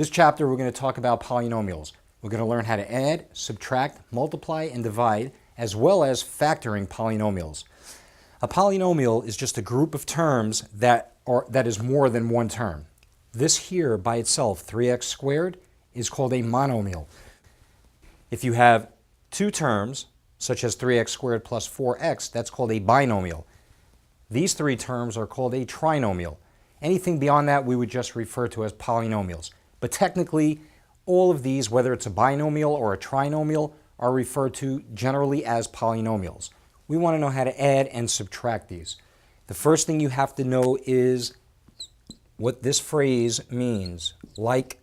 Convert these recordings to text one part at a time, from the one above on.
This chapter we're going to talk about polynomials. We're going to learn how to add, subtract, multiply, and divide, as well as factoring polynomials. A polynomial is just a group of terms that is more than one term. This here by itself, 3x squared, is called a monomial. If you have two terms, such as 3x squared plus 4x, that's called a binomial. These three terms are called a trinomial. Anything beyond that we would just refer to as polynomials. But technically, all of these, whether it's a binomial or a trinomial, are referred to generally as polynomials. We want to know how to add and subtract these. The first thing you have to know is what this phrase means, like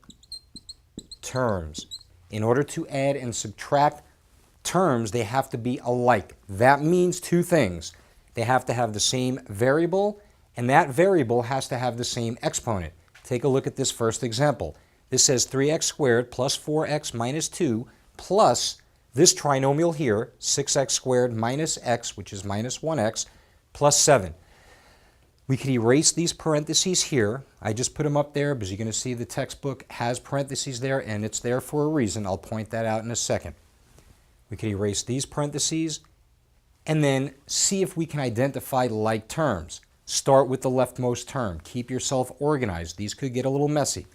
terms. In order to add and subtract terms, they have to be alike. That means two things. They have to have the same variable, and that variable has to have the same exponent. Take a look at this first example. This says 3x squared plus 4x minus 2 plus this trinomial here, 6x squared minus x, which is minus 1x, plus 7. We could erase these parentheses here. I just put them up there because you're going to see the textbook has parentheses there, and it's there for a reason. I'll point that out in a second. We could erase these parentheses and then see if we can identify like terms. Start with the leftmost term. Keep yourself organized. These could get a little messy.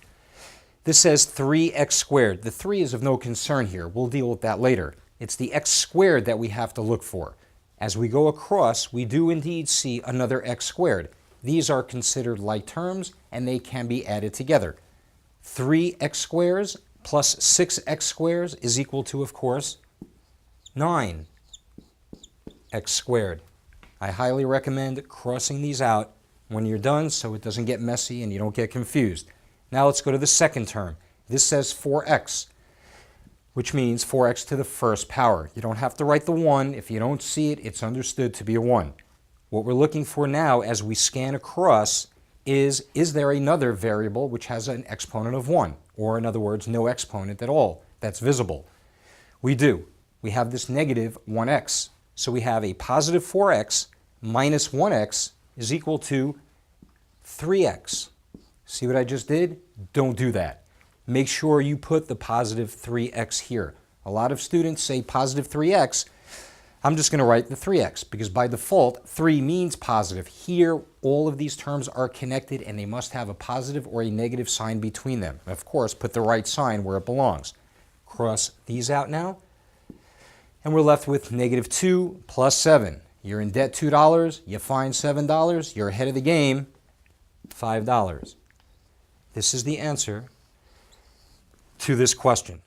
This says 3x squared. The 3 is of no concern here. We'll deal with that later. It's the x squared that we have to look for. As we go across, we do indeed see another x squared. These are considered like terms, and they can be added together. 3x squares plus 6x squares is equal to, of course, 9x squared. I highly recommend crossing these out when you're done so it doesn't get messy and you don't get confused. Now let's go to the second term. This says 4x, which means 4x to the first power. You don't have to write the 1. If you don't see it, it's understood to be a 1. What we're looking for now as we scan across is there another variable which has an exponent of 1? Or in other words, no exponent at all that's visible. We do. We have this negative 1x. So we have a positive 4x minus 1x is equal to 3x. See what I just did? Don't do that. Make sure you put the positive 3x here. A lot of students say positive 3x. I'm just going to write the 3x because by default 3 means positive. Here all of these terms are connected and they must have a positive or a negative sign between them. Of course, put the right sign where it belongs. Cross these out now. And we're left with negative 2 plus 7. You're in debt $2. You find $7. You're ahead of the game. $5. This is the answer to this question.